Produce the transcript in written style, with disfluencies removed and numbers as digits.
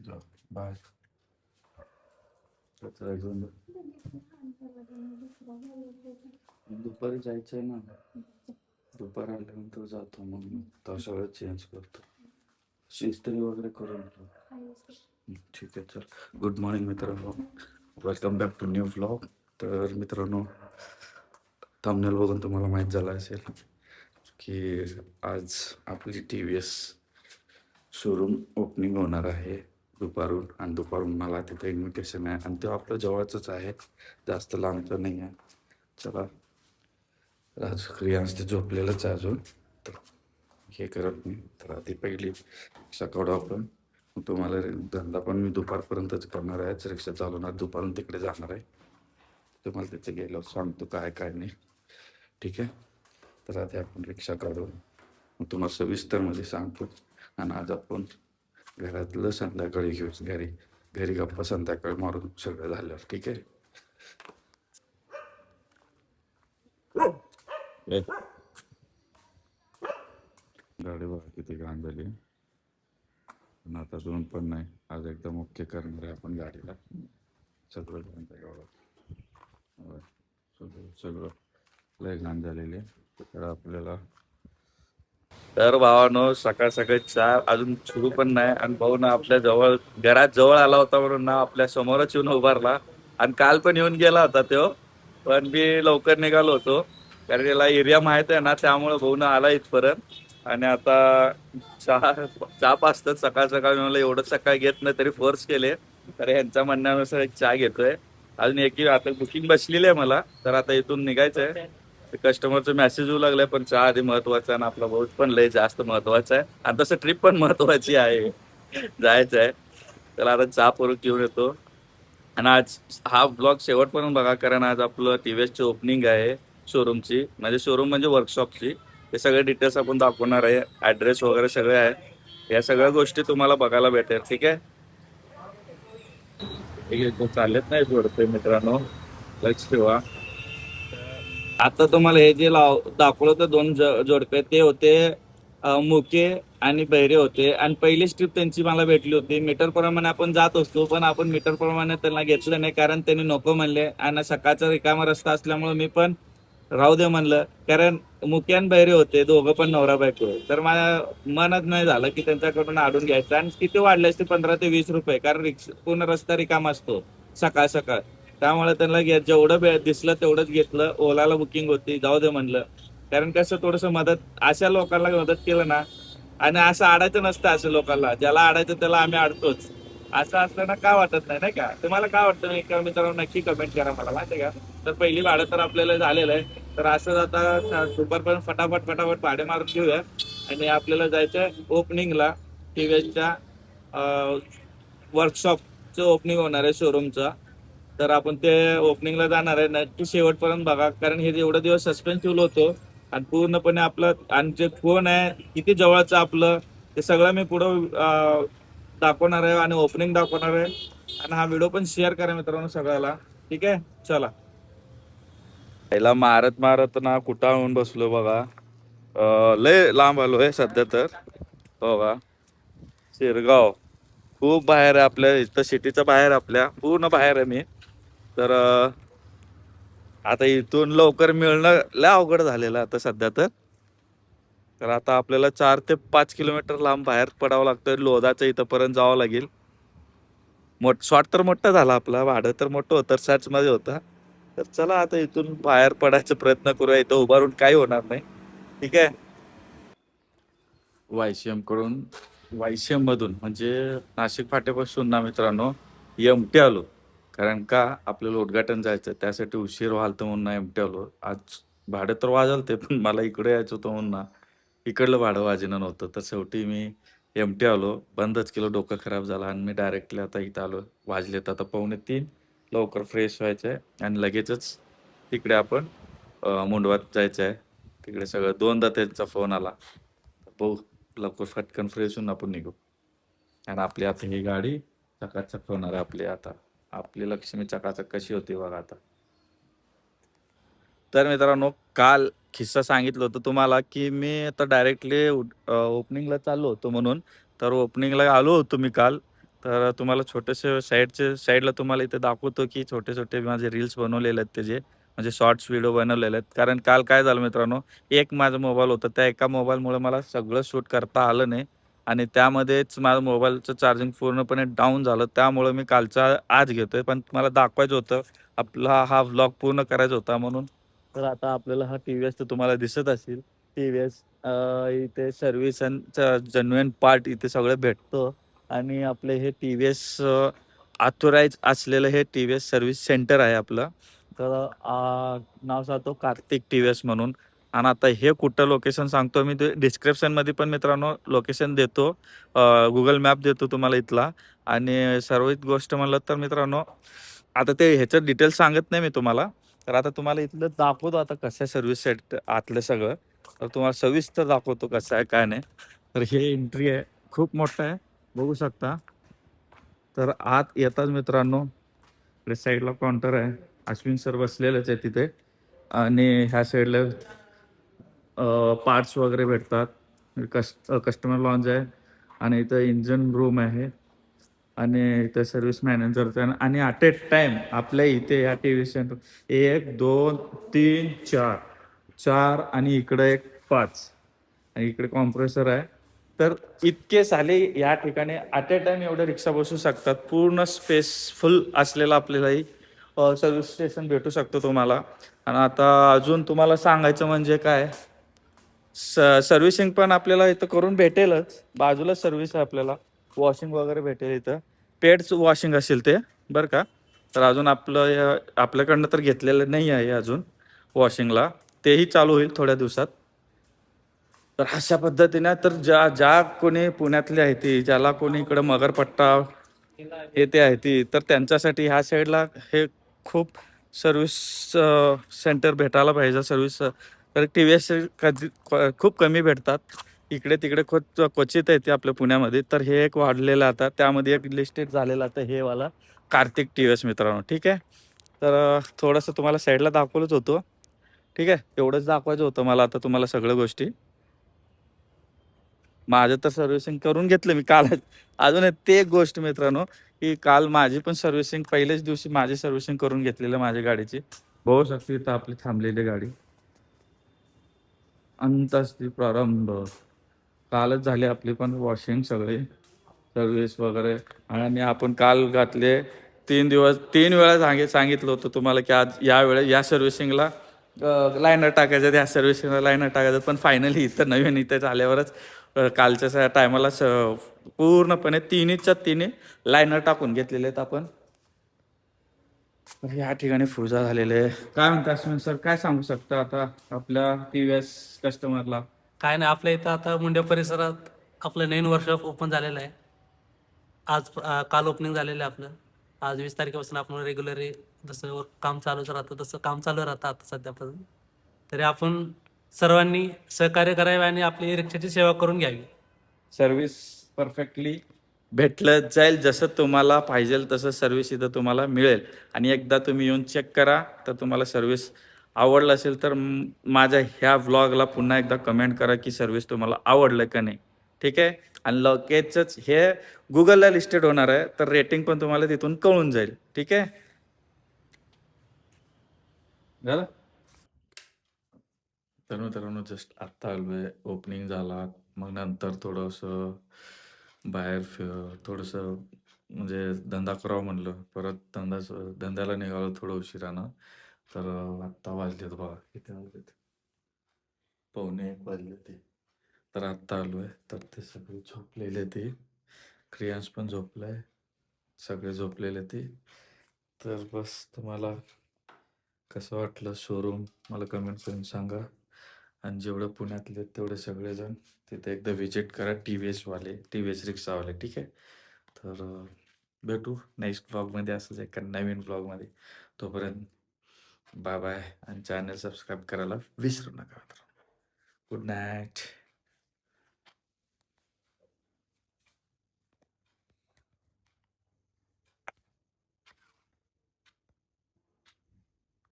Bye. दुपारी जायचंय ना. दुपारी आल्यानंतर जातो मग तशा वेळेस चेंज करतो. इस्त्री वगैरे करून ठीक आहे. चल, गुड मॉर्निंग मित्रांनो, welcome back to new vlog. तर मित्रांनो, थंबनेल बघून तुम्हाला माहीत झालं असेल की आज आपली TVS शोरूम ओपनिंग होणार आहे दुपारून. आणि दुपारून मला तिथे इन्व्हिटेशन आहे आणि ते आपलं जवळचंच आहे, जास्त लांबचं नाही आहे. चला, रियांश ते झोपलेलंच आहे अजून, तर हे करत नाही. तर आधी पहिली रिक्षा काढू आपण. मग तुम्हाला धंदा पण मी दुपारपर्यंतच करणार आहे. रिक्षा चालवणार, दुपारून तिकडे जाणार आहे. तुम्हाला तिथे गेलो सांगतो काय काय नाही, ठीक आहे. तर आधी आपण रिक्षा काढू, मग तुम्हाला सविस्तरमध्ये सांगतो. आणि आज आपण घरातलं संध्याकाळी घेऊ, घरी घरी गप्पा संध्याकाळी मारून सगळं झाल्यावर, ठीक आहे. गाडी बघा किती घाण झाली, पण आता दोन पण नाही. आज एकदम ओके करणार आहे आपण गाडीला. सगळं घाण सगळं सगळं लय घाण झालेली. तर आपल्याला, तर भावानो, सकाळ सकाळी चहा अजून सुरू पण नाही. आणि भाऊ ना आपल्या जवळ, घरात जवळ आला होता म्हणून ना आपल्या समोरच येऊन उभारला. आणि काल पण येऊन गेला होता तो, पण मी लवकर निघालो होतो कारण त्याला एरिया माहित आहे ना, त्यामुळे भाऊ ना आला इथपर्यंत. आणि आता चहा चहा पाचतात सकाळ सकाळ. मला एवढं सकाळ घेत नाही तरी फोर्स केले, तर ह्यांच्या म्हणण्यानुसार एक चहा घेतोय. अजून एक आता बुकिंग बसलेली आहे मला, तर आता इथून निघायचंय. कस्टमरचं मेसेज येऊ लागलाय, पण चहा आधी महत्वाचा आहे आणि आपला भाऊ पण लय जास्त महत्वाचा आहे. आणि तसं ट्रिप पण महत्वाची आहे, जायचं आहे. त्याला आता चहा परत घेऊन येतो. आणि आज हा ब्लॉग शेवटपर्यंत बघा, कारण आज आपलं TVS ची ओपनिंग आहे शोरूमची. म्हणजे शोरूम म्हणजे वर्कशॉपची. हे सगळे डिटेल्स आपण दाखवणार आहे, ऍड्रेस वगैरे सगळे आहे. या सगळ्या गोष्टी तुम्हाला बघायला भेटेल, ठीक आहे. ठीक आहे, तो चालत नाही सोडतोय मित्रांनो, लक्ष ठेवा. आता तुम्हाला हे जे दाखवलं होतं दोन जोडपे, ते होते मुके आणि बहिरे होते. आणि पहिली ट्रिप त्यांची मला भेटली होती. मीटर प्रमाणे आपण जात असतो, पण आपण मीटर प्रमाणे त्यांना घेतलं नाही, कारण त्यांनी नको म्हणले. आणि सकाळचा रिकामा रस्ता असल्यामुळे मी पण राहू दे म्हणलं. कारण मुके आणि बहिरे होते, दोघं पण नवरा बायको. तर माझ्या मनात नाही झालं की त्यांच्याकडून आडून घ्यायचं. आणि किती वाढले असते, 15 ते 20 रुपये, कारण पूर्ण रस्ता रिकामा असतो सकाळ सकाळ. त्यामुळे त्यांना जेवढं दिसलं तेवढंच घेतलं. ओलाला बुकिंग होती, जाऊ दे म्हणलं. कारण कसं थोडस मदत, अशा लोकांना मदत केलं ना. आणि असं आडायचं नसतं, असं लोकांना ज्याला आडायचं त्याला आम्ही आडतोच. असं असताना काय वाटत नाही, नाही का? तुम्हाला काय वाटतं एका मित्रांनो, नक्की कमेंट करा मला, माहिती का? तर पहिली भाडं तर आपल्याला झालेलं आहे. तर असं आता दुपारपर्यंत फटाफट फटाफट भाडे मारून घेऊया. आणि आपल्याला जायचं ओपनिंगला, TVSच्या वर्कशॉपचं ओपनिंग होणार आहे शोरूमचा. तर आपण ते ओपनिंगला जाणार आहे. नक्की शेवटपर्यंत बघा, कारण हे एवढे दिवस सस्पेन्स ठेवलं होतं. आणि पूर्णपणे आपलं, आणि जे फोन आहे किती जवळचं आपलं, ते सगळं मी पुढं दाखवणार आहे आणि ओपनिंग दाखवणार आहे. आणि हा व्हिडिओ पण शेअर करा मित्रांनो सगळ्याला, ठीक आहे. चला, पहिला मारत मारत ना कुठं होऊन बसलो बघा. लय लांब आलोय सध्या तर. हो का, शिरगाव खूप बाहेर आहे आपल्या इथं, सिटीच्या बाहेर, आपल्या पूर्ण बाहेर आहे मी. तर आता इथून लवकर मिळणं लय अवघड झालेलं आता सध्या तर. तर आता आपल्याला 4 ते 5 किलोमीटर लांब बाहेर पडावं लागतं. लोधाचं इथंपर्यंत जावं लागेल. शॉर्ट तर मोठा झाला आपला, भाडं तर मोठं होतं, सर्च मध्ये होता. तर चला आता इथून बाहेर पडायचा प्रयत्न करूया. इथं उभारून काही होणार नाही, ठीक आहे. YCM कडून, YCM मधून म्हणजे नाशिक फाट्यापासून ना मित्रांनो MT आलो. कारण का, आपल्याला उद्घाटन जायचं, त्यासाठी उशीर व्हालतं म्हणून ना MT आलो. आज भाडं तर वाजल ते, पण मला इकडे यायचं होतं म्हणून ना इकडलं भाडं वाजेनं नव्हतं. तर शेवटी मी MT आलो. बंदच केलं, डोकं खराब झालं. आणि मी डायरेक्टली आता इथं आलो. वाजलेत आता 2:45. लवकर फ्रेश व्हायचं आहे आणि लगेचच तिकडे आपण मुंडवात जायचं आहे. तिकडे सगळं दोनदा त्यांचा फोन आला. भाऊ, लवकर फटकन फ्रेश होऊन आपण निघू. आणि आपली आता ही गाडी चकाचक होणार आहे आपली. आता आपली लक्ष्मी चकाचक कशी होती बघा आता. तर मित्रांनो, काल किस्सा सांगितलं होतं तुम्हाला की मी आता डायरेक्टली ओपनिंगला चाललो होतो म्हणून. तर ओपनिंगला आलो होतो मी काल. तर तुम्हाला छोटेसे साईडला तुम्हाला इथे दाखवतो की छोटे छोटे माझे रील्स बनवलेले आहेत त्याचे, म्हणजे शॉर्ट्स व्हिडिओ बनवलेले आहेत. कारण काल काय झालं मित्रांनो, एक माझा मोबाईल होता, त्या एका मोबाईलमुळे मला सगळं शूट करता आलं नाही आणि त्यामध्येच माझं मोबाईलचं चार्जिंग पूर्णपणे डाऊन झालं. त्यामुळं मी कालचा आज घेतोय, पण मला दाखवायचं होतं, आपला हा व्लॉग पूर्ण करायचा होता म्हणून. तर आता आपल्याला हा टी-व्ही-एस तर तुम्हाला दिसत असेल. टी-व्ही-एस इथे सर्व्हिस अँड जेन्युइन पार्ट इथे सगळं भेटतं आणि आपले हे टी-व्ही-एस ऑथोराइज असलेलं हे टी-व्ही-एस सर्व्हिस सेंटर आहे आपलं. तर नाव सांगतो कार्तिक टी-व्ही-एस म्हणून. आणि आता हे कुठं लोकेशन सांगतो मी, ते डिस्क्रिप्शनमध्ये पण मित्रांनो लोकेशन देतो. गुगल मॅप देतो तुम्हाला इथला. आणि सर्वात गोष्ट म्हणलं तर मित्रांनो, आता ते ह्याचं डिटेल्स सांगत नाही मी तुम्हाला. तर आता तुम्हाला इथलं दाखवतो आता कसं आहे सर्व्हिस सेट आतलं सगळं. तर तुम्हाला सविस्तर दाखवतो कसं आहे काय नाही. तर हे एंट्री आहे, खूप मोठं आहे, बघू शकता. तर आत येताच मित्रांनो, इकडे साईडला काउंटर आहे, अश्विन सर बसलेलेच आहे तिथे. आणि ह्या साईडला पार्ट्स वगैरे भेटतात. कस्टमर लॉन्ज आहे आणि इथं इंजन रूम आहे आणि इथं सर्व्हिस मॅनेजर. आणि ॲट ए टाइम आपल्या इथे या टी व्ही सेंटर 1 2 3 4 4 आणि इकडे एक 5 आणि इकडे कॉम्प्रेसर आहे. तर इतके साले या ठिकाणी ॲट ए टाइम एवढ्या रिक्षा बसू शकतात. पूर्ण स्पेसफुल असलेलं आपल्यालाही सर्व्हिस स्टेशन भेटू शकतो तुम्हाला. आणि आता अजून तुम्हाला सांगायचं म्हणजे काय, सर्व्हिसिंग पण आपल्याला इथं करून भेटेलच. बाजूला सर्व्हिस आहे, आपल्याला वॉशिंग वगैरे भेटेल इथं. पेड्स वॉशिंग असेल ते, बरं का. तर अजून आपल्याकडनं तर घेतलेलं नाही आहे अजून वॉशिंगला, तेही चालू होईल थोड्या दिवसात. तर अशा पद्धतीने तर ज्या ज्या कोणी पुण्यातली आहे ती, ज्याला कोणी इकडं मगरपट्टा हे ते आहे ती, तर त्यांच्यासाठी ह्या साईडला हे खूप सर्व्हिस सेंटर भेटायला पाहिजे. सर्व्हिस तर टी व्ही एस खूप कमी भेटतात. इकडे तिकडे क्वचित आहे ते आपल्या पुण्यामध्ये. तर हे एक वाढलेलं आता, त्यामध्ये एक लिस्टेड झालेलं आता हे वाला कार्तिक टी व्ही एस मित्रांनो. ठीक आहे. तर थोडंसं तुम्हाला साईडला दाखवलंच होतो. ठीक आहे, एवढंच दाखवायचं होतं मला आता तुम्हाला सगळ्या गोष्टी. माझं तर सर्व्हिसिंग करून घेतलं मी काल. अजून ते एक गोष्ट मित्रांनो, की काल माझी पण सर्व्हिसिंग पहिल्याच दिवशी माझी सर्व्हिसिंग करून घेतलेलं माझ्या गाडीची. बघू शकते इथं आपली थांबलेली गाडी. अंतस्ती प्रारंभ कालच झाली आपली पण वॉशिंग सगळी सर्व्हिस वगैरे. आणि आपण काल घातले 3 दिवस 3 वेळा सांगितलं होतं तुम्हाला की आज या वेळेस या सर्व्हिसिंगला लायनर टाकायचं, त्या सर्व्हिसिंगला लायनर टाकायचं. पण फायनली इथं नवीन इथं झाल्यावरच कालच्या टायमाला पूर्णपणे तिन्ही लायनर टाकून घेतलेले आहेत आपण. तर या ठिकाणी पूजा झालेले आहे. काय म्हणता अश्विन सर, काय सांगू शकता आता आपल्या टी-व्ही-एस कस्टमरला? काय नाही, आपल्या इथं आता मुंडे परिसरात आपलं नवीन वर्कशॉप ओपन झालेलं आहे. काल ओपनिंग झालेलं आहे आपलं. आज 20 तारखेपासून आपण रेग्युलरी जसं काम चालूच राहतं तसं काम चालू राहतं आता सध्यापासून. तरी आपण सर्वांनी सहकार्य करावे आणि आपली रिक्षाची सेवा करून घ्यावी. सर्व्हिस परफेक्टली भेटलं जाईल, जसं तुम्हाला पाहिजे तसं सर्व्हिस इथं तुम्हाला मिळेल. आणि एकदा तुम्ही येऊन चेक करा, तर तुम्हाला सर्व्हिस आवडलं असेल तर माझ्या ह्या व्लॉगला पुन्हा एकदा कमेंट करा की सर्व्हिस तुम्हाला आवडलं का नाही. ठीक आहे. आणि लगेचच हे गुगलला लिस्टेड होणार आहे, तर रेटिंग पण तुम्हाला तिथून कळून जाईल. ठीक आहे. झालं. तर मित्रांनो जस्ट आत्ता आलोय, ओपनिंग झाला. मग नंतर थोडंसं बाहेर थोडंसं म्हणजे धंदा करावं म्हणलं. परत धंद्याला निघालो थोडं उशिरानं. तर आत्ता वाजलेत बघा, किती वाजलेत, 1:45 वाजले ते. तर आत्ता आलोय. तर ते सगळे झोपलेले ते, क्रियांश पण झोपलाय, सगळे झोपलेले ते. तर बस तुम्हाला कसं वाटलं शोरूम मला कमेंट करून सांगा. आणि जेवढं पुण्यातले तेवढे सगळेजण तिथे एकदा व्हिजिट करा, टी व्ही एस रिक्षावाले. ठीक आहे. तर भेटू नेक्स्ट ब्लॉगमध्ये असंच एका नवीन ब्लॉगमध्ये. तोपर्यंत बाय बाय. आणि चॅनल सबस्क्राईब करायला विसरू नका. Good night.